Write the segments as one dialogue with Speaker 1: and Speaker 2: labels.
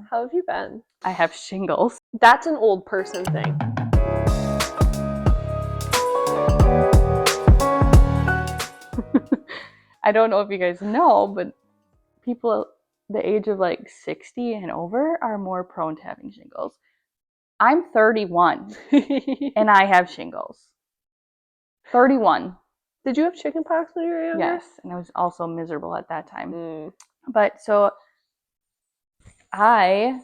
Speaker 1: How have you been?
Speaker 2: I have shingles.
Speaker 1: That's an old person thing.
Speaker 2: I don't know if you guys know, but people the age of like 60 and over are more prone to having shingles. I'm 31 and I have shingles. 31.
Speaker 1: Did you have chickenpox when you were younger?
Speaker 2: Yes, and I was also miserable at that time.
Speaker 1: But
Speaker 2: so last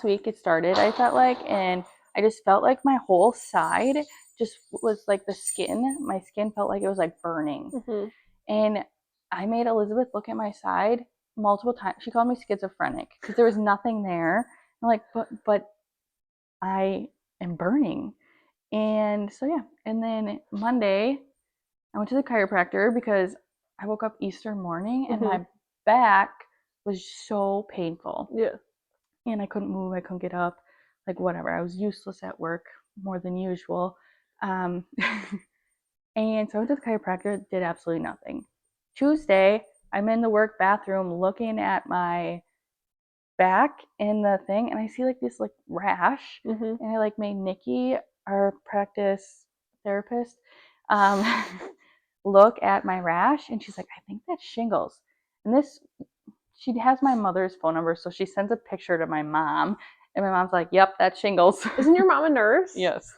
Speaker 2: week it started, I felt like, and I just felt like my whole side just was like my skin felt like it was like burning.
Speaker 1: Mm-hmm.
Speaker 2: And I made Elizabeth look at my side multiple times. She called me schizophrenic because there was nothing there. I'm like, but I am burning. And so yeah, and then Monday I went to the chiropractor because I woke up Easter morning and my back was so painful.
Speaker 1: Yeah.
Speaker 2: And I couldn't move, I couldn't get up, like whatever. I was useless at work more than usual. And so I went to the chiropractor, did absolutely nothing. Tuesday, I'm in the work bathroom looking at my back in the thing, and I see like this like rash. And I like made Nikki, our practice therapist, look at my rash, and she's like, I think that's shingles. And she has my mother's phone number, so she sends a picture to my mom, and my mom's like, yep, that's shingles.
Speaker 1: Isn't your mom a nurse?
Speaker 2: Yes.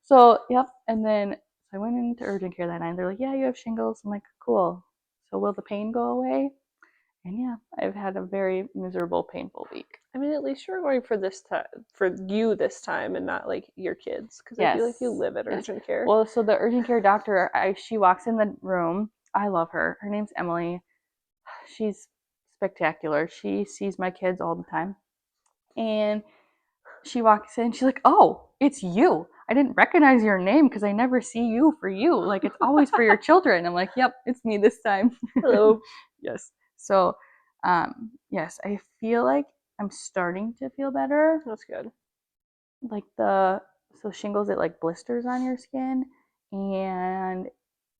Speaker 2: So, yep. And then I went into urgent care that night, and they're like, yeah, you have shingles. I'm like, cool. So will the pain go away? And yeah, I've had a very miserable, painful week.
Speaker 1: I mean, at least you're going for you this time, and not like your kids, because I feel like you live at urgent care.
Speaker 2: Well, so the urgent care doctor, she walks in the room. I love her. Her name's Emily. She's spectacular. She sees my kids all the time. And she walks in, she's like, oh, it's you. I didn't recognize your name because I never see you for you. Like, it's always for your children. I'm like, yep, it's me this time.
Speaker 1: Hello.
Speaker 2: Yes. So, yes, I feel like I'm starting to feel better.
Speaker 1: That's good.
Speaker 2: Like so shingles, it like blisters on your skin. And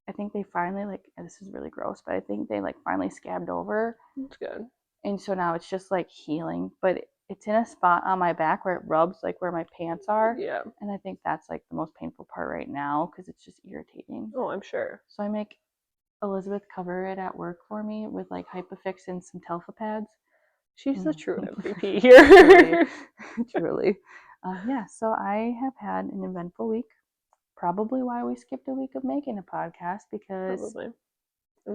Speaker 2: I think they finally and this is really gross, but I think they like finally scabbed over.
Speaker 1: That's good.
Speaker 2: And so now it's just like healing, but it's in a spot on my back where it rubs like where my pants are.
Speaker 1: Yeah.
Speaker 2: And I think that's like the most painful part right now because it's just irritating.
Speaker 1: Oh, I'm sure.
Speaker 2: So I make Elizabeth cover it at work for me with like Hypafix and some Telfa pads.
Speaker 1: She's the true MVP here.
Speaker 2: Truly. Yeah, so I have had an eventful week. Probably why we skipped a week of making a podcast, because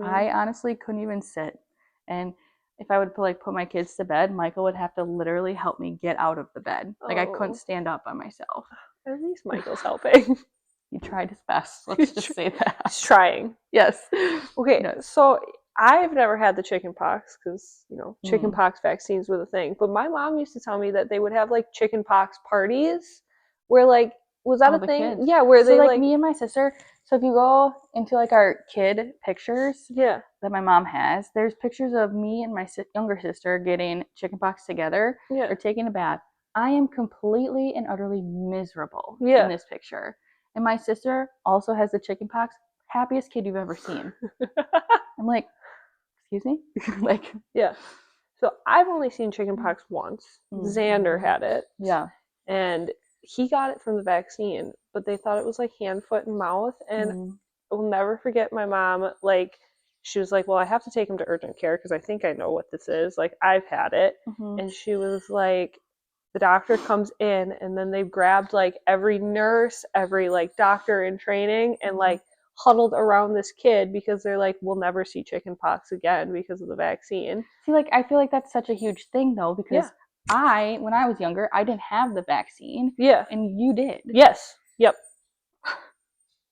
Speaker 2: I honestly couldn't even sit. And if I would put my kids to bed, Michael would have to literally help me get out of the bed. Like, I couldn't stand up by myself.
Speaker 1: At least Michael's helping.
Speaker 2: He tried his best. Let's just say that.
Speaker 1: He's trying.
Speaker 2: Yes.
Speaker 1: Okay, so I've never had the chickenpox because, chickenpox vaccines were the thing. But my mom used to tell me that they would have, like, chickenpox parties where, like, was that a thing?
Speaker 2: Kids.
Speaker 1: Yeah, where
Speaker 2: so,
Speaker 1: they,
Speaker 2: like, me and my sister. So if you go into, like, our kid pictures that my mom has, there's pictures of me and my younger sister getting chickenpox together.
Speaker 1: Yeah.
Speaker 2: Or taking a bath. I am completely and utterly miserable in this picture. And my sister also has the chickenpox. Happiest kid you've ever seen. I'm like, excuse me? Like,
Speaker 1: yeah. So I've only seen chickenpox once. Xander had it.
Speaker 2: Yeah.
Speaker 1: And he got it from the vaccine, but they thought it was like hand, foot, and mouth. And I'll never forget my mom, like, she was like, well, I have to take him to urgent care because I think I know what this is. Like, I've had it. And she was like, the doctor comes in, and then they grabbed like every nurse, every like doctor in training, and like huddled around this kid because they're like, we'll never see chickenpox again because of the vaccine.
Speaker 2: See, like, I feel like that's such a huge thing though, because when I was younger, I didn't have the vaccine.
Speaker 1: Yeah.
Speaker 2: And you did.
Speaker 1: Yes. Yep.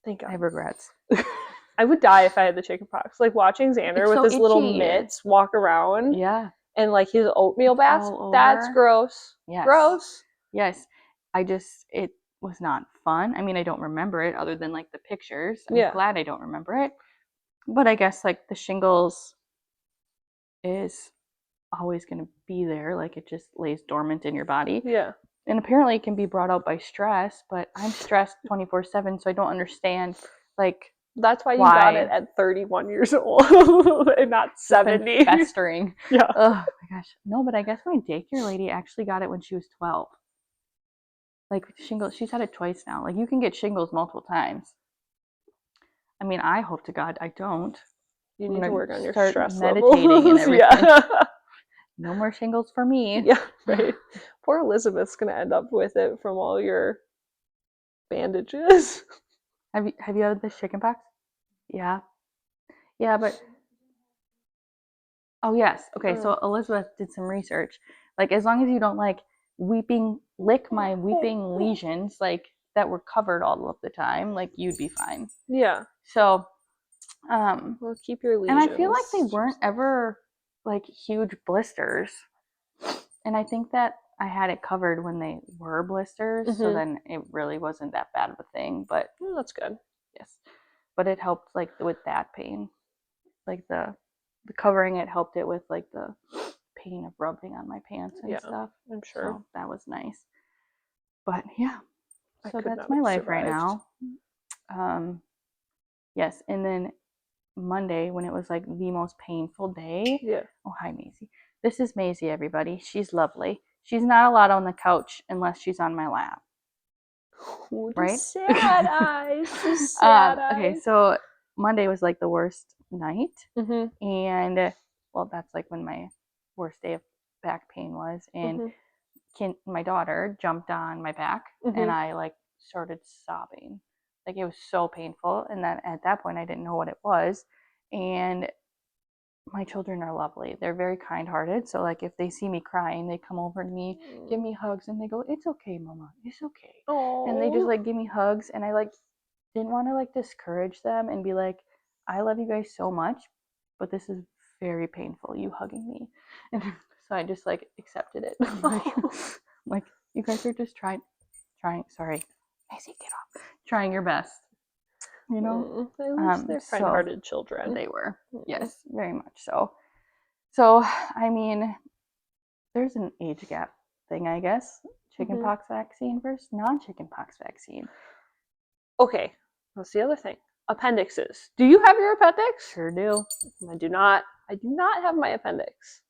Speaker 1: Thank God.
Speaker 2: I have regrets.
Speaker 1: I would die if I had the chickenpox. Like, watching Xander with his little mitts walk around.
Speaker 2: Yeah.
Speaker 1: And like his oatmeal baths. That's gross.
Speaker 2: Yes.
Speaker 1: Gross.
Speaker 2: Yes. It was not fun. I mean, I don't remember it other than like the pictures. I'm glad I don't remember it. But I guess like the shingles is always going to be there. Like, it just lays dormant in your body.
Speaker 1: Yeah.
Speaker 2: And apparently it can be brought out by stress, but I'm stressed 24/7, so I don't understand like
Speaker 1: That's why you got it
Speaker 2: Why?
Speaker 1: at 31 years old and not
Speaker 2: It's been
Speaker 1: 70.
Speaker 2: festering.
Speaker 1: Yeah.
Speaker 2: Oh my gosh. No, but I guess my daycare lady actually got it when she was 12. Like shingles, she's had it twice now. Like you can get shingles multiple times. I mean, I hope to God I don't.
Speaker 1: You
Speaker 2: I'm
Speaker 1: need to
Speaker 2: gonna
Speaker 1: work on your
Speaker 2: start
Speaker 1: stress
Speaker 2: meditating and
Speaker 1: levels.
Speaker 2: everything.
Speaker 1: Yeah.
Speaker 2: No more shingles for me.
Speaker 1: Yeah, right. Poor Elizabeth's gonna end up with it from all your bandages.
Speaker 2: Have you had this chicken pox? Yeah. Yeah, but oh yes. Okay, so Elizabeth did some research. Like as long as you don't like lick my weeping lesions, like that were covered all of the time, like you'd be fine.
Speaker 1: Yeah.
Speaker 2: So,
Speaker 1: Well, keep your
Speaker 2: and I
Speaker 1: lesions.
Speaker 2: feel like they weren't ever like huge blisters. And I think that I had it covered when they were blisters, so then it really wasn't that bad of a thing. But
Speaker 1: Oh, that's good.
Speaker 2: yes, but it helped like with that pain, like the covering. It helped it with like the pain of rubbing on my pants and
Speaker 1: Yeah,
Speaker 2: stuff.
Speaker 1: I'm sure.
Speaker 2: So that was nice. But yeah,
Speaker 1: I
Speaker 2: so
Speaker 1: could
Speaker 2: that's
Speaker 1: not
Speaker 2: my
Speaker 1: have
Speaker 2: life right
Speaker 1: survived.
Speaker 2: now. Yes, and then Monday when it was like the most painful day.
Speaker 1: Yeah.
Speaker 2: Oh, hi Maisie. This is Maisie, everybody. She's lovely. She's not allowed on the couch unless she's on my lap.
Speaker 1: Ooh, the
Speaker 2: Right?
Speaker 1: sad eyes. The sad
Speaker 2: Okay,
Speaker 1: eyes.
Speaker 2: so Monday was like the worst night.
Speaker 1: Mm-hmm.
Speaker 2: And well, that's like when my worst day of back pain was. And my daughter jumped on my back and I like started sobbing. Like it was so painful. And then at that point, I didn't know what it was. And my children are lovely. They're very kind hearted. So, like, if they see me crying, they come over to me, give me hugs, and they go, "It's okay, Mama. It's okay." And they just
Speaker 1: Oh.
Speaker 2: like give me hugs. And I like didn't want to like discourage them and be like, "I love you guys so much, but this is very painful, you hugging me." And so I just like accepted it. like, you guys are just sorry, Macy, get off. Trying your best, you know?
Speaker 1: At least they're
Speaker 2: So
Speaker 1: kind-hearted children.
Speaker 2: they were. Yes, very much so. So, I mean, there's an age gap thing, I guess. Chickenpox vaccine versus non-chickenpox vaccine.
Speaker 1: Okay, that's the other thing. Appendixes. Do you have your appendix?
Speaker 2: Sure do.
Speaker 1: I do not. I do not have my appendix.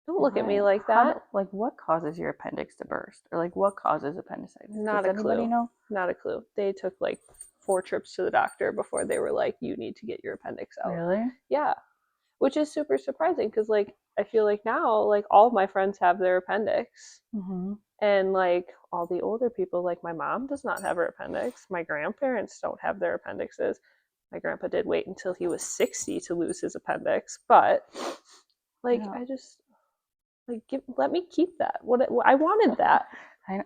Speaker 1: Don't look at me like that.
Speaker 2: Like, what causes your appendix to burst? Or, like, what causes appendicitis?
Speaker 1: Not
Speaker 2: Does
Speaker 1: a
Speaker 2: anybody
Speaker 1: clue.
Speaker 2: know?
Speaker 1: Not a clue. They took like 4 trips to the doctor before they were like, you need to get your appendix out.
Speaker 2: Really?
Speaker 1: Yeah. Which is super surprising because, like, I feel like now, like, all of my friends have their appendix.
Speaker 2: Mm-hmm.
Speaker 1: And, like, all the older people, like, my mom does not have her appendix. My grandparents don't have their appendixes. My grandpa did wait until he was 60 to lose his appendix. But, like,
Speaker 2: Yeah.
Speaker 1: I just, like, let me keep that. I wanted that.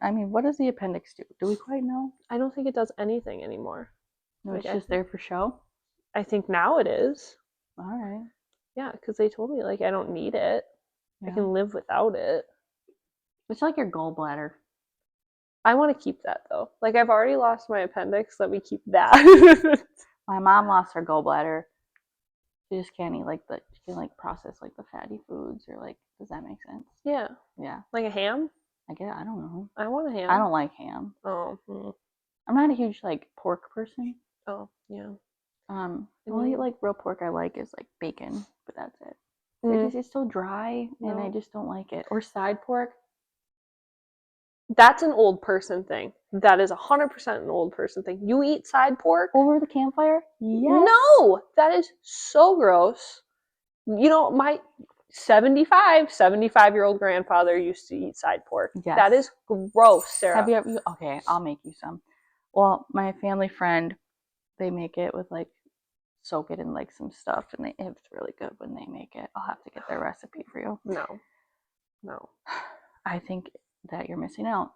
Speaker 2: I mean, what does the appendix do? Do we quite know?
Speaker 1: I don't think it does anything anymore.
Speaker 2: No,
Speaker 1: Like,
Speaker 2: it's just there for show?
Speaker 1: I think now it is.
Speaker 2: All right.
Speaker 1: Yeah, because they told me, like, I don't need it.
Speaker 2: Yeah.
Speaker 1: I can live without it.
Speaker 2: It's like your gallbladder.
Speaker 1: I want to keep that, though. Like, I've already lost my appendix. Let me keep that.
Speaker 2: My mom lost her gallbladder. She just can't eat like she can like process like the fatty foods or like, does that make sense?
Speaker 1: Yeah.
Speaker 2: Yeah.
Speaker 1: Like a ham?
Speaker 2: I don't know.
Speaker 1: I want a ham.
Speaker 2: I don't like ham.
Speaker 1: Oh.
Speaker 2: I'm not a huge like pork person.
Speaker 1: Oh, yeah.
Speaker 2: The only like real pork I like is like bacon, but that's it. It's so dry and I just don't like it. Or side pork.
Speaker 1: That's an old person thing. That is 100% an old person thing. You eat side pork?
Speaker 2: Over the campfire?
Speaker 1: Yes. No! That is so gross. You know, my 75-year-old grandfather used to eat side pork.
Speaker 2: Yes.
Speaker 1: That is gross, Sarah.
Speaker 2: Have you ever? Okay, I'll make you some. Well, my family friend, they make it with like, soak it in like some stuff, and it's really good when they make it. I'll have to get their recipe for you.
Speaker 1: No.
Speaker 2: I think that you're missing out.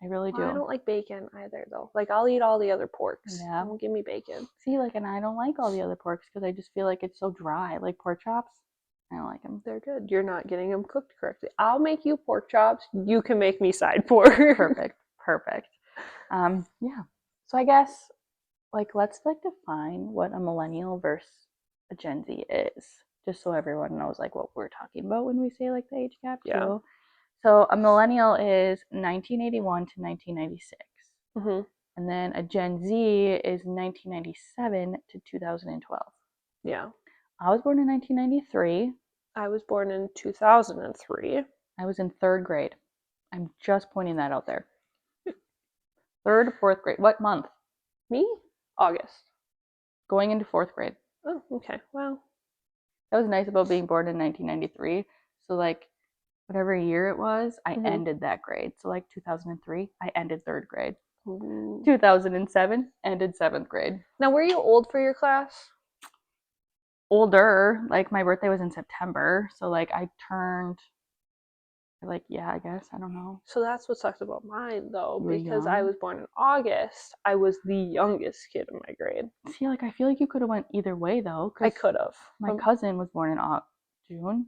Speaker 2: I really do.
Speaker 1: I don't like bacon either, though. Like, I'll eat all the other porks.
Speaker 2: Yeah.
Speaker 1: Don't give me bacon.
Speaker 2: See, like, and I don't like all the other porks because I just feel like it's so dry. Like pork chops, I don't like them.
Speaker 1: They're good. You're not getting them cooked correctly. I'll make you pork chops. You can make me side pork.
Speaker 2: Perfect. Yeah. So I guess, like, let's like define what a millennial versus a Gen Z is, just so everyone knows like what we're talking about when we say like the age gap too.
Speaker 1: Yeah.
Speaker 2: So a millennial is 1981 to 1996.
Speaker 1: Mm-hmm.
Speaker 2: And then a Gen Z is 1997 to 2012.
Speaker 1: Yeah.
Speaker 2: I was born in 1993.
Speaker 1: I was born in 2003.
Speaker 2: I was in third grade. I'm just pointing that out there. Third, fourth grade. What month?
Speaker 1: Me? August.
Speaker 2: Going into fourth grade.
Speaker 1: Oh, okay. Well,
Speaker 2: That was nice about being born in 1993. So, like, whatever year it was, I ended that grade. So, like, 2003, I ended third grade.
Speaker 1: Ooh.
Speaker 2: 2007, ended seventh grade.
Speaker 1: Now, were you old for your class?
Speaker 2: Older. Like, my birthday was in September. So, like, I turned, like, yeah, I guess. I don't know.
Speaker 1: So that's what sucks about mine, though,
Speaker 2: You were
Speaker 1: because I
Speaker 2: young?
Speaker 1: was born in August. I was the youngest kid in my grade.
Speaker 2: See, like, I feel like you could have went either way, though.
Speaker 1: I
Speaker 2: Because
Speaker 1: could have.
Speaker 2: my cousin was born in June.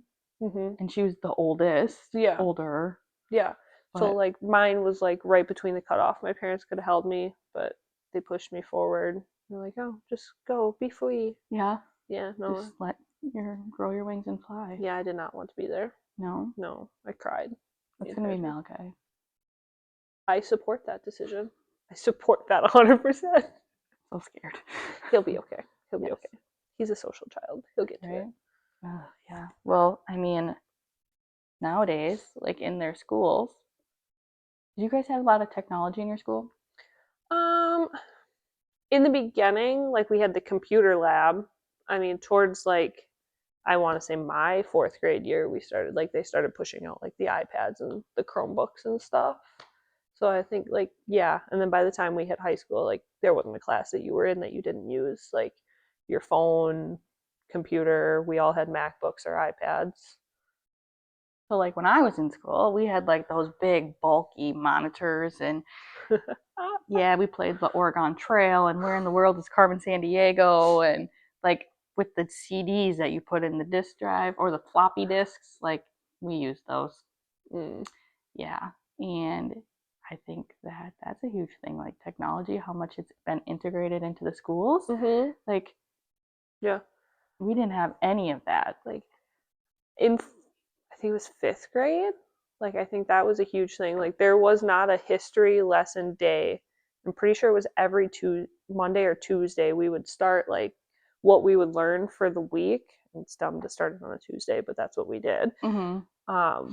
Speaker 2: And she was the oldest.
Speaker 1: Yeah.
Speaker 2: Older.
Speaker 1: Yeah. So,
Speaker 2: But
Speaker 1: like, mine was, like, right between the cutoff. My parents could have held me, but they pushed me forward. They're like, oh, just go, be free.
Speaker 2: yeah,
Speaker 1: Yeah, no.
Speaker 2: just grow your wings and fly.
Speaker 1: Yeah, I did not want to be there.
Speaker 2: No,
Speaker 1: No, I cried.
Speaker 2: that's gonna be Malachi.
Speaker 1: I support that decision. I support that 100%.
Speaker 2: So scared.
Speaker 1: He'll be okay. He'll be
Speaker 2: Yes.
Speaker 1: okay. He's a social child. He'll get to it.
Speaker 2: Right? Yeah. Well, I mean, nowadays, like in their schools, do you guys have a lot of technology in your school?
Speaker 1: Um, in the beginning, like we had the computer lab. I mean, towards like I want to say my fourth grade year, we started like they started pushing out like the iPads and the Chromebooks and stuff. So I think like yeah, and then by the time we hit high school, like there wasn't a class that you were in that you didn't use like your phone, computer. We all had MacBooks or iPads.
Speaker 2: So, like when I was in school, we had like those big, bulky monitors, and yeah, we played the Oregon Trail and Where in the World is Carmen Sandiego, and like with the CDs that you put in the disk drive or the floppy disks, like we used those. Yeah, and I think that that's a huge thing, like technology, how much it's been integrated into the schools. Like,
Speaker 1: Yeah.
Speaker 2: we didn't have any of that.
Speaker 1: Like in I think it was fifth grade. Like I think that was a huge thing. Like there was not a history lesson day. I'm pretty sure it was every Monday or Tuesday we would start like what we would learn for the week. It's dumb to start it on a Tuesday, but that's what we did.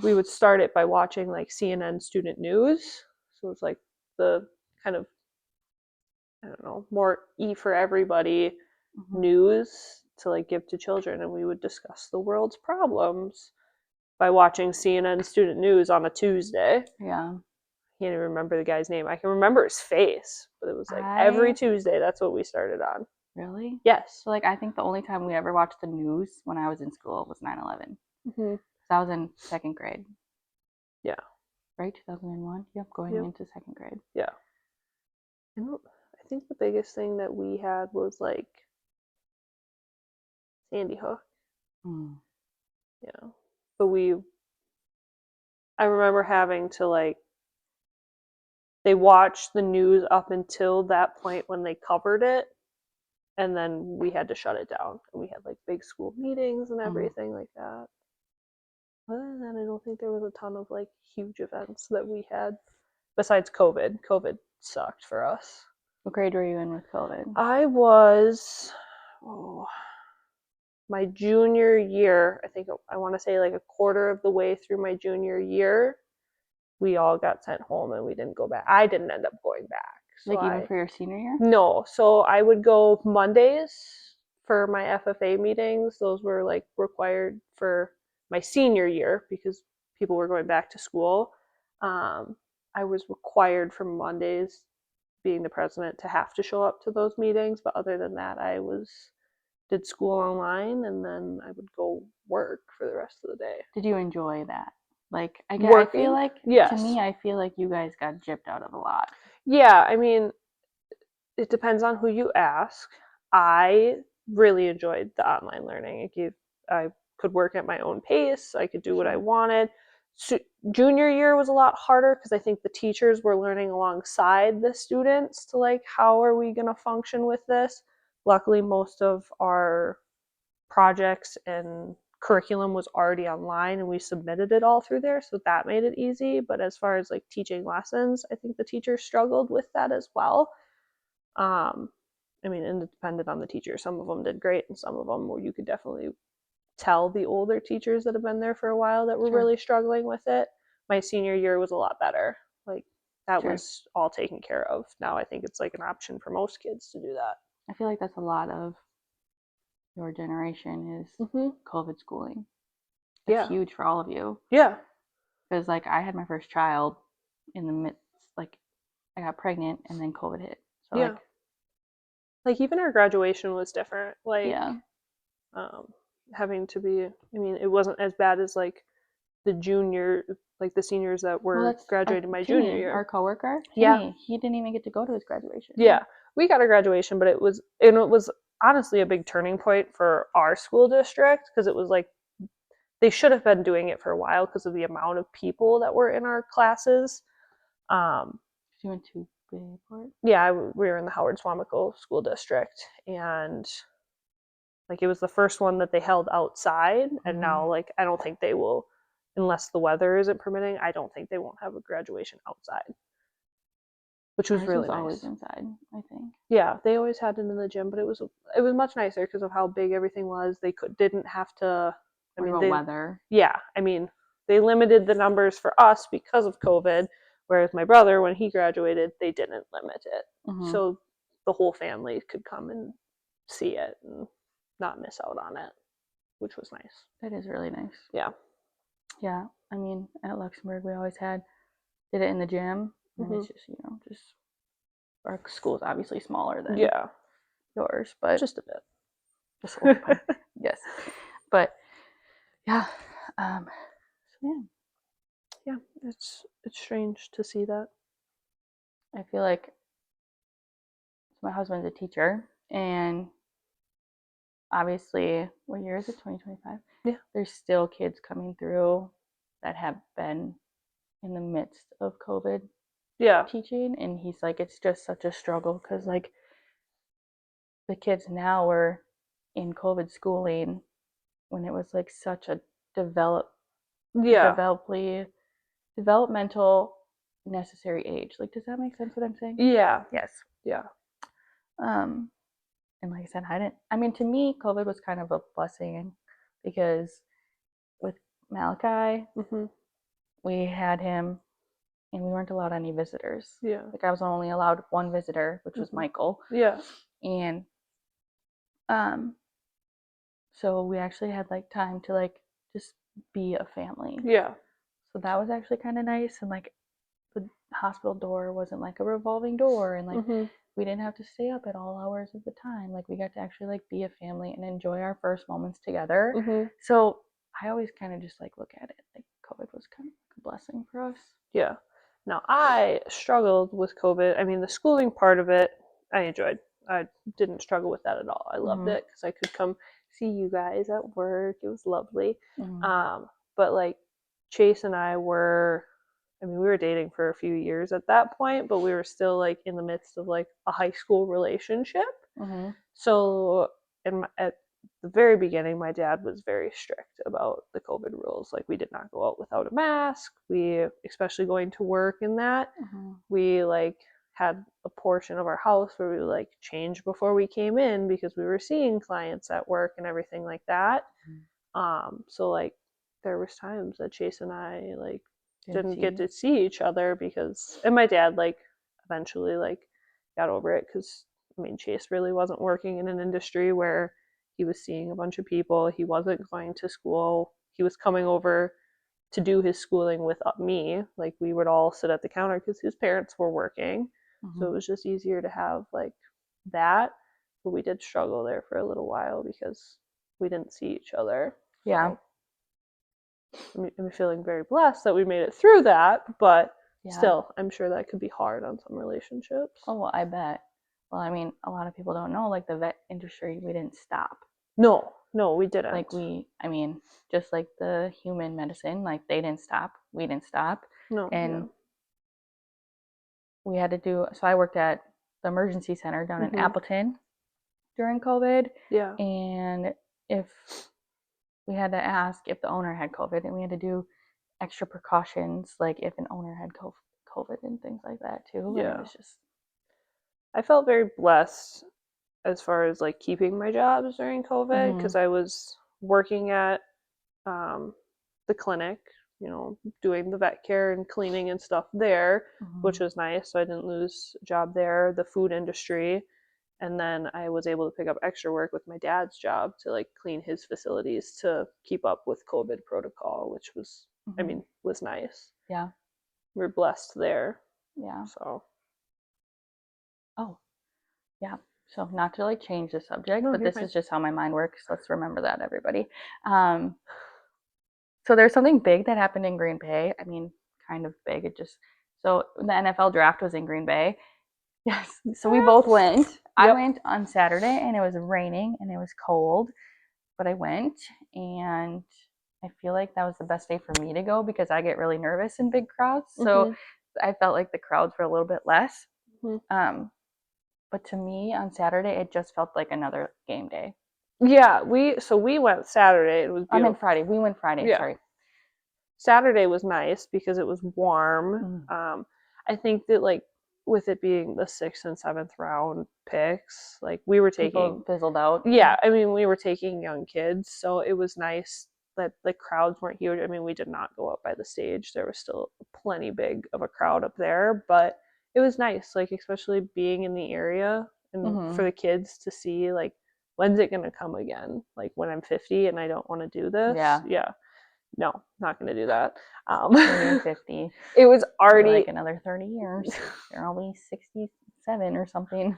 Speaker 1: We would start it by watching like CNN student news. So it was like the kind of I don't know more for everybody news to like give to children, and we would discuss the world's problems by watching CNN student news on a Tuesday.
Speaker 2: Yeah.
Speaker 1: I can't even remember the guy's name. I can remember his face, but it was like every Tuesday. That's what we started on.
Speaker 2: Really?
Speaker 1: Yes.
Speaker 2: So, like, I think the only time we ever watched the news when I was in school was 9/11. So I was in second grade.
Speaker 1: Yeah.
Speaker 2: Right? 2001? Yep, going into second grade.
Speaker 1: Yeah. I think the biggest thing that we had was like Sandy Hook. Yeah. But I remember having to like, they watched the news up until that point when they covered it, and then we had to shut it down. And we had like big school meetings and everything like that. Other than that, I don't think there was a ton of like huge events that we had besides COVID. COVID sucked for us.
Speaker 2: What grade were you in with COVID?
Speaker 1: I was my junior year. I think I want to say like a quarter of the way through my junior year, we all got sent home and we didn't go back. I didn't end up going back. So
Speaker 2: like even for your senior year?
Speaker 1: No. So I would go Mondays for my FFA meetings. Those were like required for my senior year because people were going back to school. I was required for Mondays, being the president, to have to show up to those meetings. But other than that, did school online, and then I would go work for the rest of the day.
Speaker 2: Did you enjoy that? Like, I feel like,
Speaker 1: yes.
Speaker 2: To me, I feel like you guys got gypped out of a lot.
Speaker 1: Yeah, I mean, it depends on who you ask. I really enjoyed the online learning. I could work at my own pace. I could do what I wanted. So, junior year was a lot harder because I think the teachers were learning alongside the students to like, how are we going to function with this? Luckily, most of our projects and curriculum was already online and we submitted it all through there, so that made it easy. But as far as like teaching lessons, I think the teachers struggled with that as well. I mean, and it depended on the teacher. Some of them did great, and some of them where you could definitely tell the older teachers that have been there for a while that were
Speaker 2: Sure.
Speaker 1: really struggling with it. My senior year was a lot better. Like that
Speaker 2: Sure.
Speaker 1: was all taken care of. Now I think it's like an option for most kids to do that.
Speaker 2: I feel like that's a lot of your generation is COVID schooling. That's
Speaker 1: Yeah.
Speaker 2: huge for all of you.
Speaker 1: Yeah.
Speaker 2: Because like I had my first child in the midst, like I got pregnant and then COVID hit. So
Speaker 1: Yeah. Like even our graduation was different. Like
Speaker 2: yeah,
Speaker 1: having to be, I mean, it wasn't as bad as like the seniors that
Speaker 2: well
Speaker 1: were
Speaker 2: that's
Speaker 1: graduating my junior
Speaker 2: Timmy,
Speaker 1: year.
Speaker 2: our coworker.
Speaker 1: Yeah.
Speaker 2: Timmy, he didn't even get to go to his graduation.
Speaker 1: Yeah. We got a graduation, but it was honestly a big turning point for our school district because it was like they should have been doing it for a while because of the amount of people that were in our classes.
Speaker 2: She went to Bayport.
Speaker 1: Yeah, we were in the Howard Swamico School District, and like it was the first one that they held outside, and now like I don't think they will, unless the weather isn't permitting. I don't think they won't have a graduation outside, which was
Speaker 2: Ours
Speaker 1: really
Speaker 2: was
Speaker 1: nice.
Speaker 2: always inside, I think.
Speaker 1: Yeah, they always had it in the gym, but it was much nicer because of how big everything was. They didn't have to. I
Speaker 2: What
Speaker 1: mean,
Speaker 2: about weather?
Speaker 1: Yeah, I mean, they limited the numbers for us because of COVID, whereas my brother, when he graduated, they didn't limit it. So the whole family could come and see it and not miss out on it, which was nice.
Speaker 2: That is really nice.
Speaker 1: Yeah.
Speaker 2: Yeah, I mean, at Luxembourg, we always did it in the gym, and it's just, just our school's obviously smaller than yours, but
Speaker 1: just a bit.
Speaker 2: just a little bit, yes. But yeah, so
Speaker 1: yeah, it's strange to see that.
Speaker 2: I feel like my husband's a teacher, and obviously, what year is it? 2025.
Speaker 1: Yeah,
Speaker 2: there's still kids coming through that have been in the midst of COVID teaching, and he's like, it's just such a struggle because like the kids now were in COVID schooling when it was like such a developmental necessary age. Like, does that make sense what I'm saying?
Speaker 1: Yeah.
Speaker 2: Yes.
Speaker 1: Yeah.
Speaker 2: And like I said, I mean, to me, COVID was kind of a blessing because with Malachi, we had him and we weren't allowed any visitors.
Speaker 1: Yeah.
Speaker 2: Like I was only allowed one visitor, which was Michael.
Speaker 1: Yeah.
Speaker 2: And so we actually had like time to like just be a family.
Speaker 1: Yeah.
Speaker 2: So that was actually kind of nice, and like the hospital door wasn't like a revolving door, and like we didn't have to stay up at all hours of the time. Like we got to actually like be a family and enjoy our first moments together. So I always kind of just like look at it like COVID was kind of like a blessing for us.
Speaker 1: Yeah. Now I struggled with COVID. I mean, the schooling part of it, I enjoyed. I didn't struggle with that at all. I loved it because I could come see you guys at work. It was lovely. But like Chase and I were, I mean, we were dating for a few years at that point, but we were still like in the midst of like a high school relationship. So at the very beginning, my dad was very strict about the COVID rules. Like we did not go out without a mask. We, especially going to work and that, we like had a portion of our house where we would like change before we came in because we were seeing clients at work and everything like that. So like there was times that Chase and I like didn't get to see each other because, and my dad like eventually like got over it because I mean Chase really wasn't working in an industry where he was seeing a bunch of people. He wasn't going to school. He was coming over to do his schooling with me. Like we would all sit at the counter because his parents were working. So it was just easier to have like that. But we did struggle there for a little while because we didn't see each other.
Speaker 2: Yeah.
Speaker 1: So I'm feeling very blessed that we made it through that, but still, I'm sure that could be hard on some relationships.
Speaker 2: Oh, well, I bet. Well, I mean, a lot of people don't know, like the vet industry, we didn't stop.
Speaker 1: No, we didn't.
Speaker 2: Like I mean, just like the human medicine, like they didn't stop, we didn't stop.
Speaker 1: No.
Speaker 2: And we had to do, so I worked at the emergency center down in Appleton during COVID.
Speaker 1: Yeah.
Speaker 2: And if we had to ask if the owner had COVID, and we had to do extra precautions, like if an owner had COVID and things like that too.
Speaker 1: Yeah.
Speaker 2: And it was just,
Speaker 1: I felt very blessed as far as like keeping my jobs during COVID because I was working at um, the clinic, doing the vet care and cleaning and stuff there, which was nice. So I didn't lose a job there. The food industry, and then I was able to pick up extra work with my dad's job to like clean his facilities to keep up with COVID protocol, which was, I mean, was nice.
Speaker 2: Yeah.
Speaker 1: We're blessed there.
Speaker 2: Yeah.
Speaker 1: So.
Speaker 2: Oh, yeah. So not to like change the subject,
Speaker 1: No,
Speaker 2: but
Speaker 1: you're
Speaker 2: this
Speaker 1: fine.
Speaker 2: is just how my mind works. Let's remember that, everybody. So there's something big that happened in Green Bay. I mean, kind of big. So the NFL draft was in Green Bay. Yes. So we both went. I
Speaker 1: Yep.
Speaker 2: went on Saturday and it was raining and it was cold, but I went and I feel like that was the best day for me to go because I get really nervous in big crowds. So I felt like the crowds were a little bit less. But to me on Saturday, it just felt like another game day.
Speaker 1: Yeah, we went Saturday. It was
Speaker 2: I
Speaker 1: beautiful.
Speaker 2: meant Friday. We went Friday.
Speaker 1: Yeah.
Speaker 2: Sorry.
Speaker 1: Saturday was nice because it was warm. I think that like with it being the 6th and 7th round picks, like we were taking
Speaker 2: People fizzled out.
Speaker 1: Yeah, I mean we were taking young kids, so it was nice that the crowds weren't huge. I mean we did not go up by the stage. There was still plenty big of a crowd up there, but it was nice, like especially being in the area and for the kids to see like when's it gonna come again? Like when I'm 50 and I don't want to do this. Yeah. No, not gonna do that.
Speaker 2: You're 50.
Speaker 1: It was already
Speaker 2: like another 30 years. You're only 67 or something.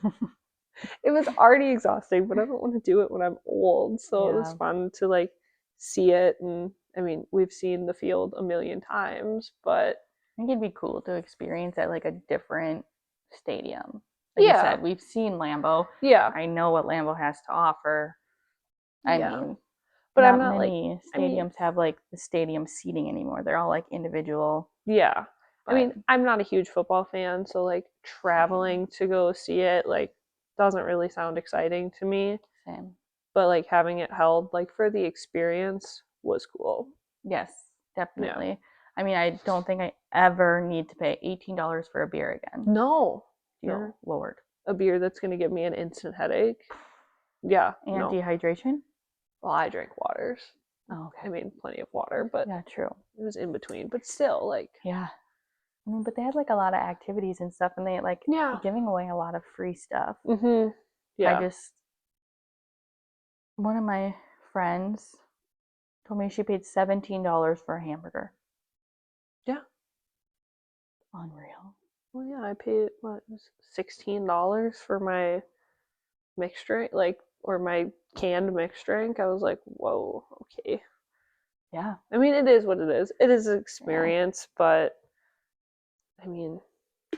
Speaker 1: It was already exhausting, but I don't want to do it when I'm old. So it was fun to like see it, and I mean, we've seen the field a million times, but
Speaker 2: I think it'd be cool to experience at like a different stadium. Like you said, we've seen Lambeau.
Speaker 1: Yeah.
Speaker 2: I know what Lambeau has to offer. I mean,
Speaker 1: but
Speaker 2: not
Speaker 1: I'm not
Speaker 2: many stadiums have like the stadium seating anymore. They're all like individual.
Speaker 1: Yeah. I mean, I'm not a huge football fan, so like traveling to go see it like doesn't really sound exciting to me.
Speaker 2: Same.
Speaker 1: But like having it held like for the experience was cool.
Speaker 2: Yes, definitely. Yeah. I mean, I don't think I ever need to pay $18 for a beer again.
Speaker 1: No.
Speaker 2: Dear Lord.
Speaker 1: A beer that's going to give me an instant headache. Yeah.
Speaker 2: And dehydration?
Speaker 1: Well, I drank waters.
Speaker 2: Oh, okay.
Speaker 1: I mean, plenty of water, but
Speaker 2: yeah, true.
Speaker 1: It was in between, but still, like.
Speaker 2: Yeah. I mean, but they had like a lot of activities and stuff, and they like giving away a lot of free stuff. Yeah. One of my friends told me she paid $17 for a hamburger.
Speaker 1: Yeah.
Speaker 2: Unreal.
Speaker 1: Well, yeah, I paid what was $16 for my mixed drink, like, or my canned mixed drink. I was like, whoa, okay.
Speaker 2: Yeah.
Speaker 1: I mean, it is what it is. It is an experience, but I mean,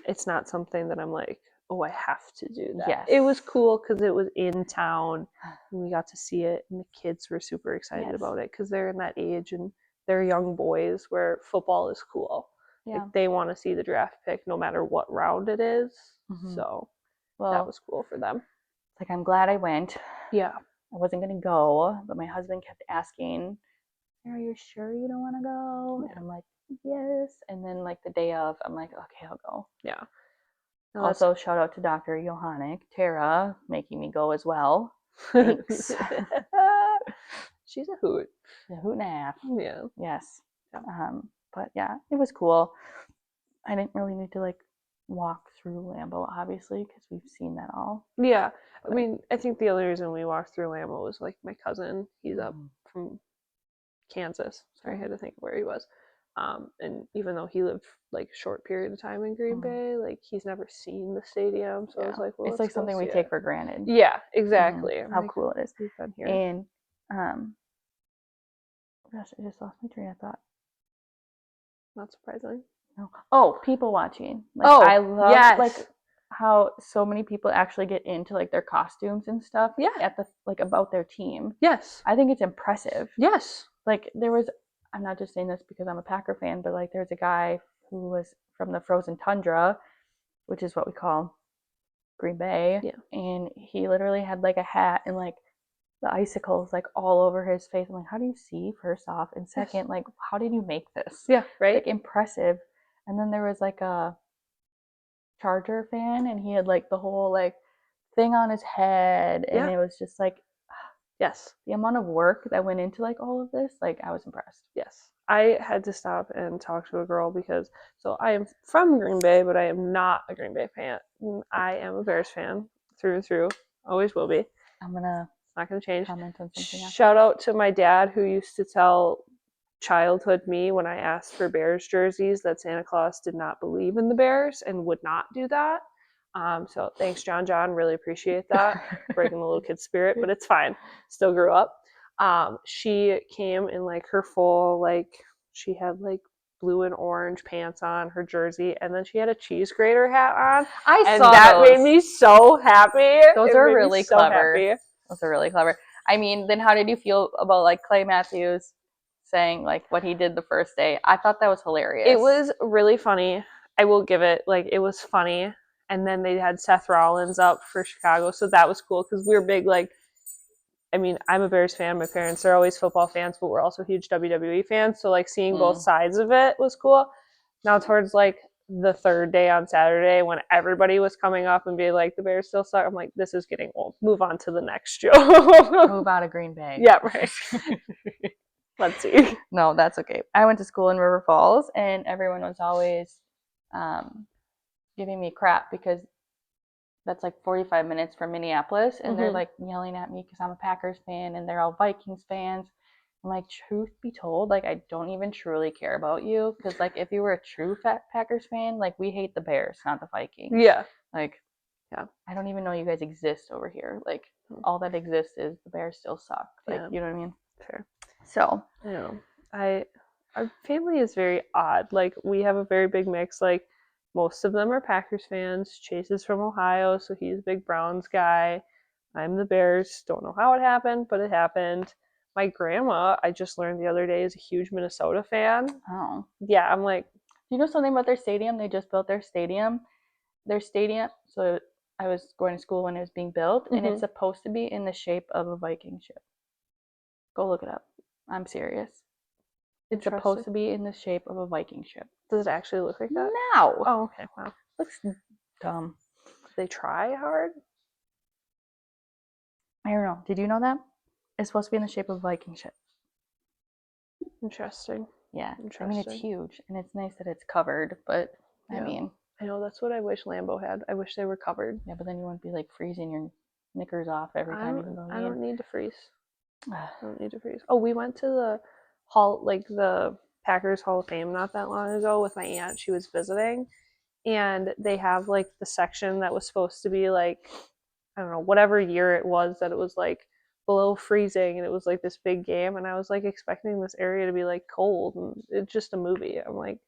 Speaker 1: it's not something that I'm like, oh, I have to do that. Yes. It was cool because it was in town and we got to see it, and the kids were super excited about it because they're in that age and they're young boys where football is cool. Yeah. Like they want to see the draft pick no matter what round it is. So that was cool for them.
Speaker 2: Like, I'm glad I went.
Speaker 1: Yeah.
Speaker 2: I wasn't going to go, but my husband kept asking, are you sure you don't want to go? And I'm like, yes. And then like the day of, I'm like, okay, I'll go.
Speaker 1: Yeah.
Speaker 2: No, also, shout out to Dr. Johannik, Tara, making me go as well. Thanks.
Speaker 1: She's a hoot.
Speaker 2: A hoot and a half.
Speaker 1: Yeah.
Speaker 2: Yes. But yeah, it was cool. I didn't really need to like walk through Lambeau, obviously, because we've seen that all.
Speaker 1: Yeah. But I mean, I think the only reason we walked through Lambeau was like my cousin. He's up from Kansas. Sorry, I had to think of where he was. And even though he lived like a short period of time in Green Bay, like he's never seen the stadium. So I was like, well,
Speaker 2: it's like something we take for granted.
Speaker 1: Yeah, exactly.
Speaker 2: How like, cool it is.
Speaker 1: We've been here.
Speaker 2: And gosh, I just lost my train of thought.
Speaker 1: Not surprising.
Speaker 2: No. Oh, people watching. Like, I love like how so many people actually get into like their costumes and stuff.
Speaker 1: Yeah.
Speaker 2: At the like about their team.
Speaker 1: Yes.
Speaker 2: I think it's impressive.
Speaker 1: Yes.
Speaker 2: Like there was, I'm not just saying this because I'm a Packer fan, but like there's a guy who was from the frozen tundra, which is what we call Green Bay.
Speaker 1: Yeah.
Speaker 2: And he literally had like a hat and like the icicles like all over his face. I'm like, how do you see, first off? And second, like, how did you make this?
Speaker 1: Yeah, right.
Speaker 2: Like impressive. And then there was like Charger fan, and he had like the whole like thing on his head, and
Speaker 1: Yeah.
Speaker 2: it was just like
Speaker 1: Yes.
Speaker 2: the amount of work that went into like all of this. Like I was impressed.
Speaker 1: Yes. I had to stop and talk to a girl because so I am from Green Bay, but I am not a Green Bay fan. I am a Bears fan through and through. Always will be.
Speaker 2: I'm gonna
Speaker 1: Not going to change.
Speaker 2: comment on something else.
Speaker 1: Shout out to my dad who used to tell childhood me when I asked for Bears jerseys that Santa Claus did not believe in the Bears and would not do that. So thanks, John. John, really appreciate that. Breaking the little kid's spirit, but it's fine. Still grew up. She came in like her full, like, she had like blue and orange pants on, her jersey, and then she had a cheese grater hat on.
Speaker 2: I
Speaker 1: saw that made me so happy.
Speaker 2: Those
Speaker 1: It
Speaker 2: are
Speaker 1: made me
Speaker 2: really
Speaker 1: so
Speaker 2: clever.
Speaker 1: happy.
Speaker 2: Those are really clever. I mean, then how did you feel about like Clay Matthews saying like what he did the first day? I thought that was hilarious.
Speaker 1: It was really funny. I will give it, like, it was funny. And then they had Seth Rollins up for Chicago, so that was cool because we were big, like, I mean, I'm a Bears fan. My parents are always football fans, but we're also huge WWE fans. So, like, seeing both sides of it was cool. Now, towards, like, the third day on Saturday when everybody was coming up and being like, the Bears still suck, I'm like, this is getting old. Move on to the next show.
Speaker 2: Move out of Green Bay.
Speaker 1: Yeah, right. Let's see.
Speaker 2: No, that's okay. I went to school in River Falls, and everyone was always giving me crap because that's like 45 minutes from Minneapolis, and they're like yelling at me because I'm a Packers fan, and they're all Vikings fans. I'm like, truth be told, like I don't even truly care about you because like if you were a true Packers fan, like we hate the Bears, not the Vikings.
Speaker 1: Yeah.
Speaker 2: Like,
Speaker 1: yeah,
Speaker 2: I don't even know you guys exist over here. Like all that exists is the Bears still suck. Like,
Speaker 1: Yeah.
Speaker 2: you know what I mean?
Speaker 1: Fair.
Speaker 2: So,
Speaker 1: I know. Our family is very odd. Like, we have a very big mix. Like, most of them are Packers fans. Chase is from Ohio, so he's a big Browns guy. I'm the Bears. Don't know how it happened, but it happened. My grandma, I just learned the other day, is a huge Minnesota fan.
Speaker 2: oh.
Speaker 1: Yeah, I'm like,
Speaker 2: You know something about their stadium? They just built their stadium. So I was going to school when it was being built, and it's supposed to be in the shape of a Viking ship. Go look it up. I'm serious. It's supposed to be in the shape of a Viking ship.
Speaker 1: Does it actually look like that?
Speaker 2: No.
Speaker 1: Oh, okay. Wow.
Speaker 2: Looks dumb.
Speaker 1: Did they try hard?
Speaker 2: I don't know. Did you know that? It's supposed to be in the shape of a Viking ship.
Speaker 1: Interesting.
Speaker 2: Yeah. I mean, it's huge, and it's nice that it's covered, but I mean,
Speaker 1: I know, that's what I wish Lambeau had. I wish they were covered.
Speaker 2: Yeah, but then you wouldn't be like freezing your knickers off every time you go in.
Speaker 1: I don't need to freeze. I don't need to freeze. Oh, we went to the hall, like the Packers Hall of Fame not that long ago with my aunt. She was visiting, and they have like the section that was supposed to be like, I don't know, whatever year it was that it was like below freezing, and it was like this big game, and I was like expecting this area to be like cold, and it's just a movie. I'm like,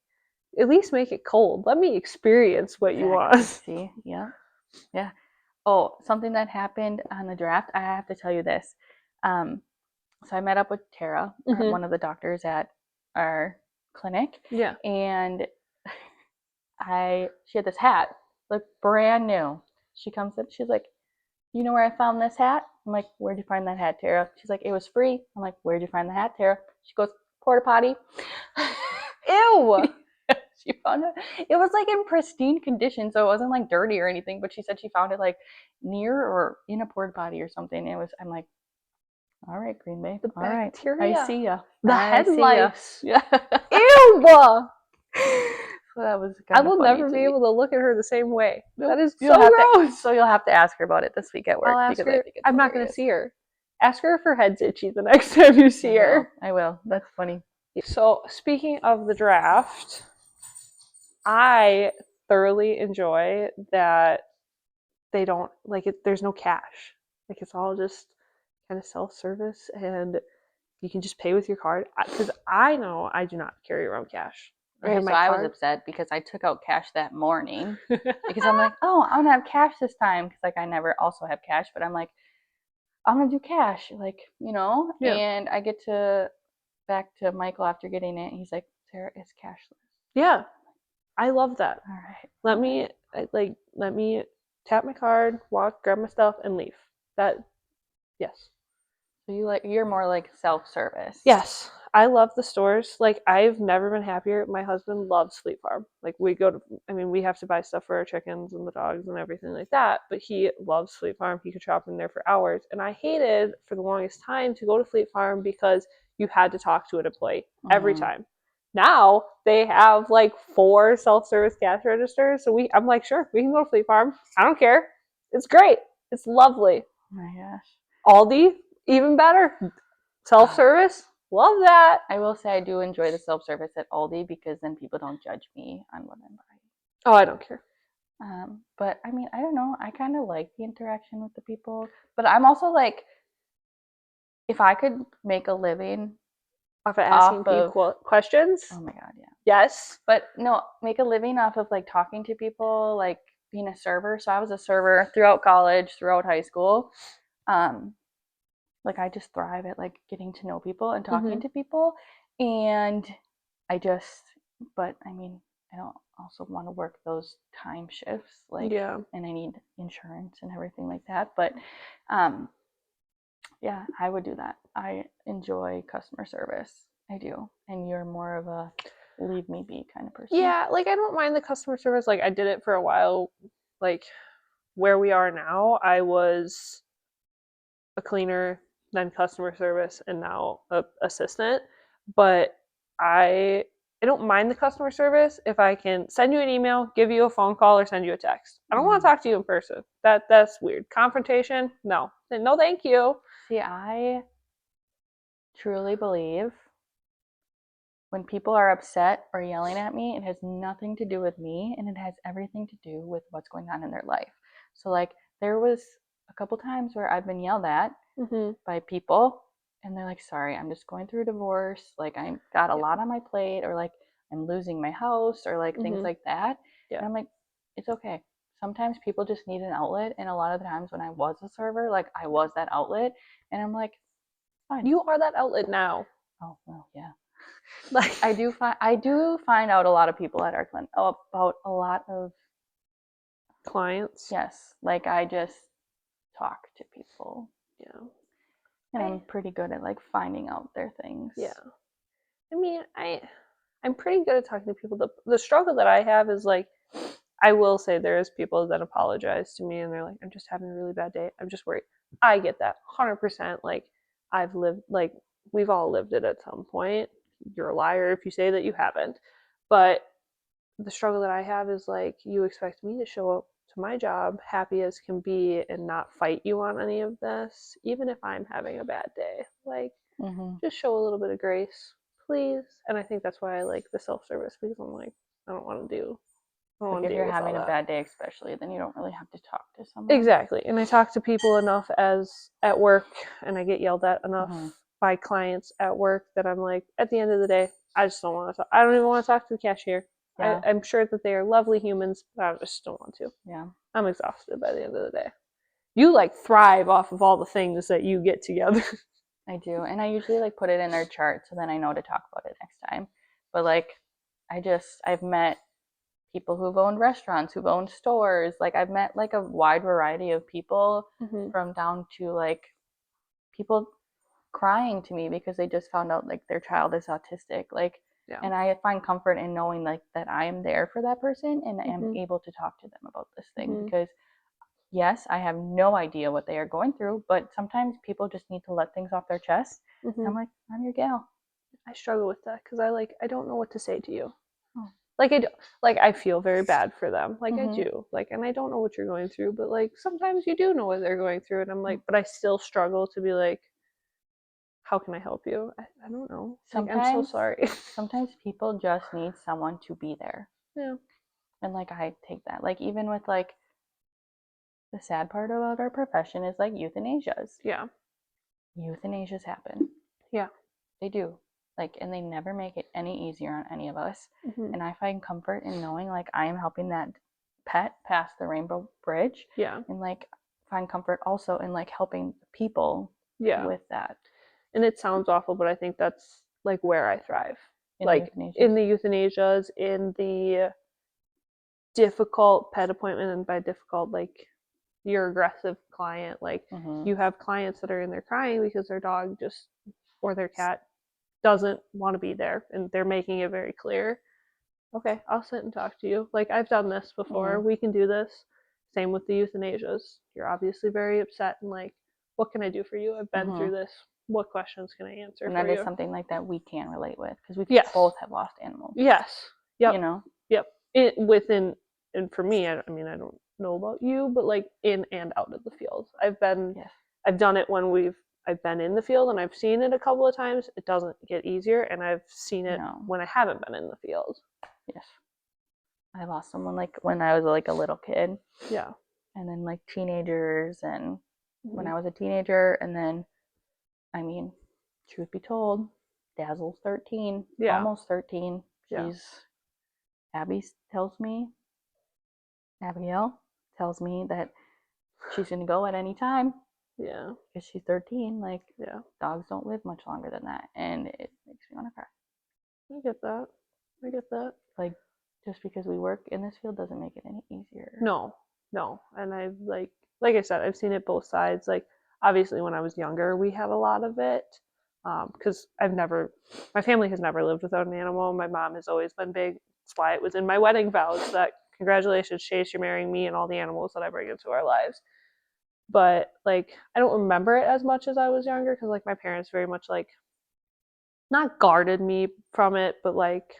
Speaker 1: at least make it cold. Let me experience what you want.
Speaker 2: See, yeah. Oh, something that happened on the draft. I have to tell you this. So I met up with Tara, one of the doctors at our clinic.
Speaker 1: Yeah.
Speaker 2: And she had this hat, like brand new. She comes in, she's like, you know where I found this hat? I'm like, where'd you find that hat, Tara? She's like, it was free. I'm like, where'd you find the hat, Tara? She goes, porta potty.
Speaker 1: Ew.
Speaker 2: She found it. It was like in pristine condition, so it wasn't like dirty or anything. But she said she found it like near or in a porta potty or something. It was. I'm like, all right, Green Bay.
Speaker 1: The
Speaker 2: all right,
Speaker 1: bacteria.
Speaker 2: I see ya.
Speaker 1: The headlights.
Speaker 2: Yeah.
Speaker 1: Ew.
Speaker 2: So that was.
Speaker 1: I will never be able to look at her the same way.
Speaker 2: Nope.
Speaker 1: That is so gross.
Speaker 2: So you'll have to ask her about it this week at work.
Speaker 1: I'll ask her. I'm not going to see her. Ask her if her head's itchy the next time you see her.
Speaker 2: I will. That's funny.
Speaker 1: So speaking of the draft, I thoroughly enjoy that they don't like it. There's no cash. Like, it's all just kind of self-service, and you can just pay with your card. Because I know I do not carry around cash.
Speaker 2: Okay, so I was upset because I took out cash that morning because I'm like, oh, I'm gonna have cash this time because like I never also have cash, but I'm like, I'm gonna do cash, like, you know.
Speaker 1: Yeah.
Speaker 2: And I get to back to Michael after getting it. He's like, Sarah, it's cashless.
Speaker 1: Yeah, I love that.
Speaker 2: All right.
Speaker 1: Let me tap my card, walk, grab my stuff, and leave. That, yes.
Speaker 2: So you're more like self-service.
Speaker 1: Yes, I love the stores. Like, I've never been happier. My husband loves Fleet Farm. Like, we go to, I mean, we have to buy stuff for our chickens and the dogs and everything like that, but he loves Fleet Farm. He could shop in there for hours. And I hated for the longest time to go to Fleet Farm because you had to talk to an employee every
Speaker 2: Mm-hmm.
Speaker 1: time. Now they have like 4 self-service cash registers. So I'm like, sure, we can go to Fleet Farm. I don't care. It's great. It's lovely.
Speaker 2: Oh my gosh.
Speaker 1: Aldi, even better. Self-service, love that.
Speaker 2: I will say I do enjoy the self-service at Aldi because then people don't judge me on what I'm buying.
Speaker 1: Oh, I don't care.
Speaker 2: But I mean, I don't know. I kind of like the interaction with the people, but I'm also like, if I could make a living
Speaker 1: Off of asking
Speaker 2: off of,
Speaker 1: people questions?
Speaker 2: oh my god, yeah.
Speaker 1: Yes.
Speaker 2: But no, make a living off of like talking to people, like being a server. So I was a server throughout college, throughout high school. Um, like I just thrive at like getting to know people and talking
Speaker 1: Mm-hmm.
Speaker 2: to people, and I just, but I mean, I don't also want to work those time shifts, like,
Speaker 1: Yeah.
Speaker 2: and I need insurance and everything like that. But um, yeah, I would do that. I enjoy customer service. I do. And you're more of a leave me be kind of person.
Speaker 1: Yeah, like I don't mind the customer service. Like I did it for a while. Like where we are now, I was a cleaner, then customer service, and now a assistant. But I I don't mind the customer service if I can send you an email, give you a phone call, or send you a text. I don't want to talk to you in person. That's weird. Confrontation? No. No, thank you.
Speaker 2: See, I truly believe when people are upset or yelling at me, it has nothing to do with me and it has everything to do with what's going on in their life. So, like, there was a couple times where I've been yelled at
Speaker 1: Mm-hmm.
Speaker 2: by people and they're like, sorry, I'm just going through a divorce. Like, I got a
Speaker 1: Yeah.
Speaker 2: lot on my plate, or like, I'm losing my house, or like things
Speaker 1: Mm-hmm.
Speaker 2: like that.
Speaker 1: Yeah.
Speaker 2: And I'm like, it's okay. Sometimes people just need an outlet. And a lot of the times when I was a server, like, I was that outlet. And I'm like, fine.
Speaker 1: You are that outlet now.
Speaker 2: Oh, well, yeah.
Speaker 1: Like
Speaker 2: I do find out a lot of people at our clinic about a lot of,
Speaker 1: clients.
Speaker 2: yes, like I just talk to people
Speaker 1: Yeah.
Speaker 2: and I'm pretty good at like finding out their things.
Speaker 1: Yeah. I mean, I'm pretty good at talking to people. The struggle that I have is like I will say there's people that apologize to me and they're like, I'm just having a really bad day. I'm just worried. I get that 100%. Like, I've lived, like, we've all lived it at some point. You're a liar if you say that you haven't. But the struggle that I have is like, you expect me to show up to my job happy as can be and not fight you on any of this, even if I'm having a bad day. Like,
Speaker 2: Mm-hmm.
Speaker 1: just show a little bit of grace, please. And I think that's why I like the self service because I'm like, I don't want to do I don't
Speaker 2: Like
Speaker 1: want to
Speaker 2: if
Speaker 1: deal
Speaker 2: you're
Speaker 1: with all
Speaker 2: having a
Speaker 1: that.
Speaker 2: bad day, especially, then you don't really have to talk to someone.
Speaker 1: Exactly. And I talk to people enough as at work and I get yelled at enough
Speaker 2: Mm-hmm.
Speaker 1: by clients at work that I'm like, at the end of the day, I just don't want to talk. I don't even want to talk to the cashier.
Speaker 2: Yeah.
Speaker 1: I'm sure that they are lovely humans, but I just don't want to.
Speaker 2: Yeah.
Speaker 1: I'm exhausted by the end of the day. You like thrive off of all the things that you get together.
Speaker 2: I do. And I usually like put it in their chart so then I know to talk about it next time. But like I've met people who've owned restaurants, who've owned stores. Like I've met like a wide variety of people,
Speaker 1: Mm-hmm.
Speaker 2: from down to like people crying to me because they just found out like their child is autistic. Like,
Speaker 1: Yeah.
Speaker 2: and I find comfort in knowing like that I am there for that person and I am
Speaker 1: Mm-hmm.
Speaker 2: able to talk to them about this thing,
Speaker 1: Mm-hmm.
Speaker 2: because yes, I have no idea what they are going through, but sometimes people just need to let things off their chest. And
Speaker 1: Mm-hmm.
Speaker 2: I'm like, I'm your gal.
Speaker 1: I struggle with that because I don't know what to say to you.
Speaker 2: Oh.
Speaker 1: Like I feel very bad for them. Like I
Speaker 2: Mm-hmm.
Speaker 1: do. Like and I don't know what you're going through, but like sometimes you do know what they're going through and I'm like, but I still struggle to be like, how can I help you? I don't know. Like I'm so
Speaker 2: Sometimes,
Speaker 1: sorry.
Speaker 2: sometimes people just need someone to be there.
Speaker 1: Yeah.
Speaker 2: And like I take that. Like even with like the sad part about our profession is like euthanasias.
Speaker 1: Yeah.
Speaker 2: Euthanasias happen.
Speaker 1: Yeah.
Speaker 2: They do. Like, and they never make it any easier on any of us.
Speaker 1: Mm-hmm.
Speaker 2: And I find comfort in knowing like I am helping that pet pass the rainbow bridge.
Speaker 1: Yeah.
Speaker 2: And like find comfort also in like helping people
Speaker 1: Yeah.
Speaker 2: with that.
Speaker 1: And it sounds awful, but I think that's like where I thrive.
Speaker 2: In the
Speaker 1: Like
Speaker 2: euthanasias.
Speaker 1: in the euthanasias, in the difficult pet appointment, and by difficult, like your aggressive client. Like
Speaker 2: Mm-hmm.
Speaker 1: you have clients that are in there crying because their dog just or their cat doesn't want to be there, and they're making it very clear. Okay, I'll sit and talk to you. Like, I've done this before. We can do this. Same with the euthanasias. You're obviously very upset and like, what can I do for you? I've been through this. What questions can I answer
Speaker 2: and
Speaker 1: for
Speaker 2: that is
Speaker 1: you?
Speaker 2: something like that we can relate with because we
Speaker 1: Yes.
Speaker 2: both have lost animals.
Speaker 1: Yes. Yep.
Speaker 2: You know.
Speaker 1: Yep. And for me, I mean, I don't know about you, but like in and out of the field. I've done it when I've been in the field and I've seen it a couple of times. It doesn't get easier, and I've seen it when I haven't been in the field.
Speaker 2: Yes. I lost someone like when I was like a little kid.
Speaker 1: Yeah.
Speaker 2: And then like teenagers and when I was a teenager, and then I mean, truth be told, Dazzle's 13, almost 13. Abigail tells me that she's gonna go at any time.
Speaker 1: Yeah.
Speaker 2: Because she's 13. Like, dogs don't live much longer than that, and it makes me want to cry.
Speaker 1: I get that.
Speaker 2: Like, just because we work in this field doesn't make it any easier.
Speaker 1: No. And I've like I said, I've seen it both sides. Like, obviously, when I was younger, we had a lot of it. Because my family has never lived without an animal. My mom has always been big. That's why it was in my wedding vows that congratulations, Chase, you're marrying me and all the animals that I bring into our lives. But like, I don't remember it as much as I was younger because like my parents very much like not guarded me from it, but like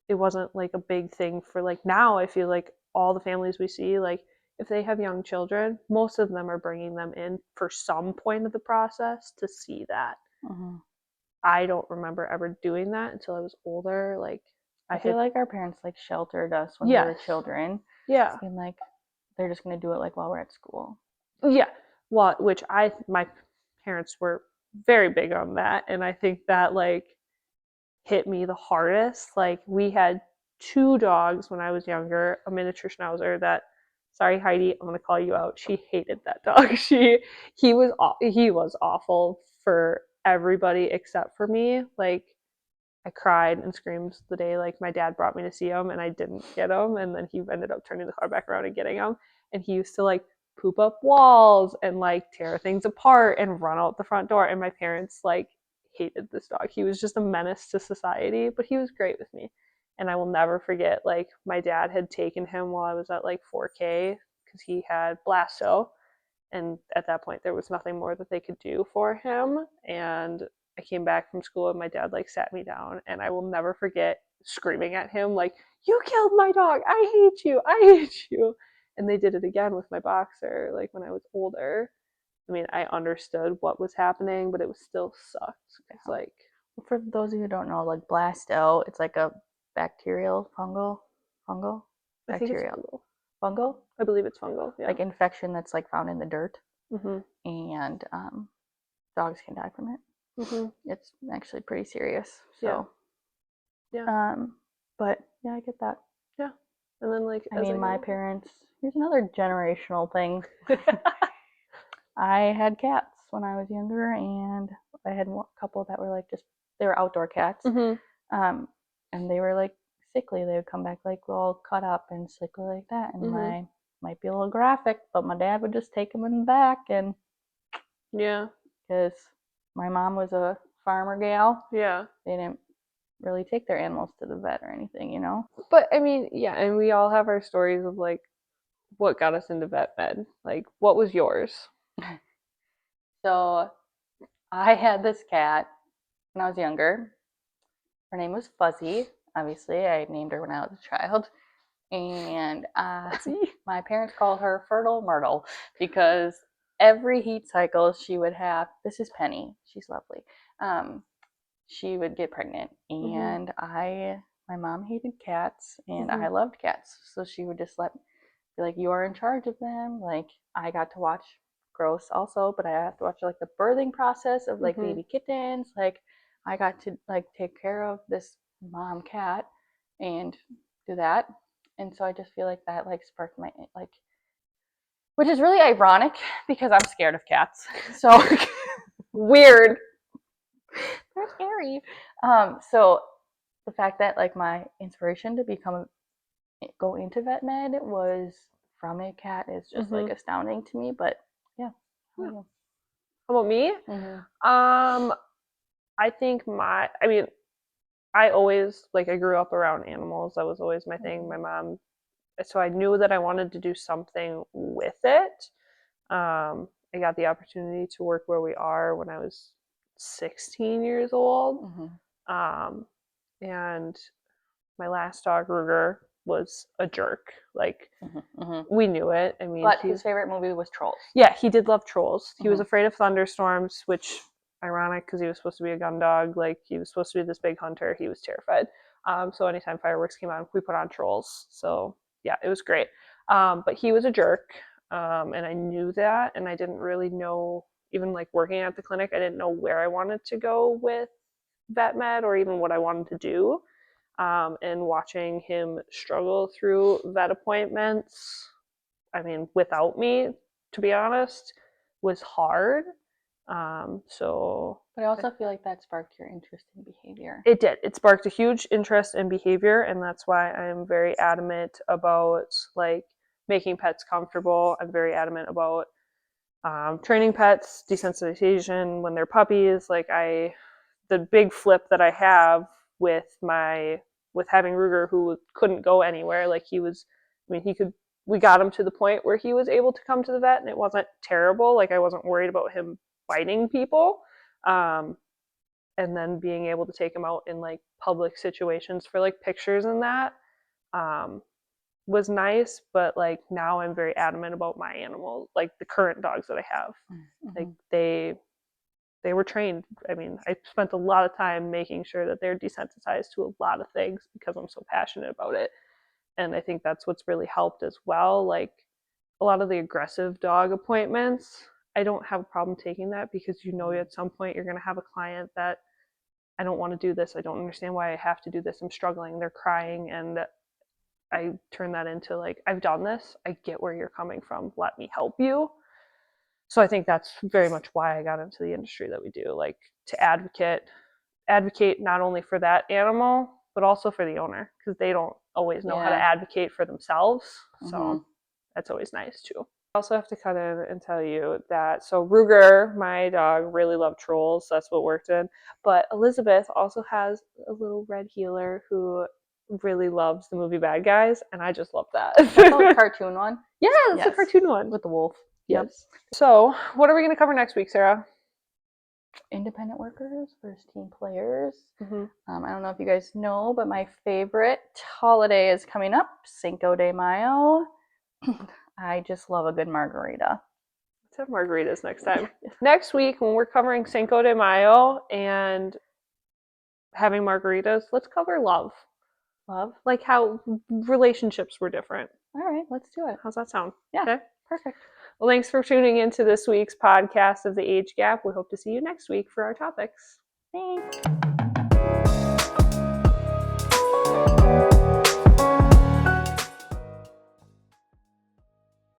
Speaker 1: it wasn't like a big thing for like now. I feel like all the families we see, like if they have young children, most of them are bringing them in for some point of the process to see that. I don't remember ever doing that until I was older. Like,
Speaker 2: I feel like our parents like sheltered us when we were children.
Speaker 1: Yeah.
Speaker 2: And like they're just gonna do it like while we're at school.
Speaker 1: Yeah. Well, my parents were very big on that, and I think that like hit me the hardest. Like, we had 2 dogs when I was younger, a miniature schnauzer that, sorry Heidi, I'm gonna call you out. She hated that dog. He was awful for everybody except for me. Like, I cried and screamed the day like my dad brought me to see him and I didn't get him, and then he ended up turning the car back around and getting him. And he used to like poop up walls and like tear things apart and run out the front door. And my parents like hated this dog. He was just a menace to society, but he was great with me. And I will never forget, like, my dad had taken him while I was at like 4K because he had blasto, and at that point there was nothing more that they could do for him. And I came back from school and my dad like sat me down, and I will never forget screaming at him like, you killed my dog, I hate you, I hate you. And they did it again with my boxer like when I was older. I mean, I understood what was happening, but it was still sucked. It's like,
Speaker 2: for those of you who don't know, like blasto, it's like a bacterial fungal
Speaker 1: I think it's fungal.
Speaker 2: Fungal?
Speaker 1: I believe it's fungal. Yeah.
Speaker 2: Like infection that's like found in the dirt. And dogs can die from it. It's actually pretty serious. So but yeah, I get that.
Speaker 1: Yeah. And then like,
Speaker 2: I mean, my parents, here's another generational thing. I had cats when I was younger, and I had a couple that were like they were outdoor cats. And they were like sickly. They would come back like all cut up and sickly like that. And might be a little graphic, but my dad would just take them in the back, and because my mom was a farmer gal, they didn't really take their animals to the vet or anything, you know.
Speaker 1: But I mean, yeah, and we all have our stories of like what got us into vet med. Like, what was yours?
Speaker 2: So I had this cat when I was younger. Her name was Fuzzy. Obviously, I named her when I was a child. And my parents called her Fertile Myrtle because every heat cycle she would have, this is Penny, she's lovely, she would get pregnant. And my mom hated cats, and I loved cats. So she would just be like, you are in charge of them. Like, I got to watch, gross also, but I have to watch like the birthing process of like baby kittens. Like, I got to like take care of this mom cat and do that. And so I just feel like that like sparked my like, which is really ironic because I'm scared of cats. So
Speaker 1: weird.
Speaker 2: They're scary. So the fact that like my inspiration to go into vet med was from a cat is just like astounding to me. But yeah.
Speaker 1: How about me? I think I always, like, I grew up around animals. That was always my thing. My mom, so I knew that I wanted to do something with it. I got the opportunity to work where we are when I was 16 years old. Um, and my last dog, Ruger, was a jerk. Like, we knew it. I mean,
Speaker 2: but his favorite movie was Trolls.
Speaker 1: Yeah, he did love Trolls. He was afraid of thunderstorms, which ironic because he was supposed to be a gun dog. Like, he was supposed to be this big hunter. He was terrified. So anytime fireworks came on, we put on Trolls. So yeah, it was great. But he was a jerk, and I knew that, and I didn't really know. Even like working at the clinic, I didn't know where I wanted to go with vet med or even what I wanted to do. And watching him struggle through vet appointments, I mean, without me, to be honest, was hard.
Speaker 2: But I also feel like that sparked your interest in behavior.
Speaker 1: It did. It sparked a huge interest in behavior, and that's why I'm very adamant about like making pets comfortable. I'm very adamant about training pets, desensitization when they're puppies. The big flip that I have with having Ruger, who couldn't go anywhere. Like, he was, I mean, he could. We got him to the point where he was able to come to the vet, and it wasn't terrible. Like, I wasn't worried about him biting people. And then being able to take him out in like public situations for like pictures and that um, was nice. But like now I'm very adamant about my animals, like the current dogs that I have. Like, they were trained. I mean, I spent a lot of time making sure that they're desensitized to a lot of things because I'm so passionate about it. And I think that's what's really helped as well. Like, a lot of the aggressive dog appointments, I don't have a problem taking that because at some point you're going to have a client that, I don't want to do this. I don't understand why I have to do this. I'm struggling. They're crying. And I turn that into like, I've done this. I get where you're coming from. Let me help you. So I think that's very much why I got into the industry that we do, like, to advocate not only for that animal but also for the owner, because they don't always know how to advocate for themselves. So that's always nice too. I also have to cut in and tell you that, so Ruger, my dog, really loved Trolls. That's what worked in. But Elizabeth also has a little red heeler who really loves the movie Bad Guys, and I just love that.
Speaker 2: That's the cartoon one?
Speaker 1: Yeah, it's a cartoon one.
Speaker 2: With the wolf.
Speaker 1: Yes. Yep. So what are we going to cover next week, Sarah?
Speaker 2: Independent workers versus team players. I don't know if you guys know, but my favorite holiday is coming up, Cinco de Mayo. I just love a good margarita.
Speaker 1: Let's have margaritas next time. Next week, when we're covering Cinco de Mayo and having margaritas, let's cover love.
Speaker 2: Love?
Speaker 1: Like how relationships were different.
Speaker 2: All right, let's do it.
Speaker 1: How's that sound?
Speaker 2: Yeah, okay. Perfect.
Speaker 1: Well, thanks for tuning into this week's podcast of The Age Gap. We hope to see you next week for our topics.
Speaker 2: Thanks.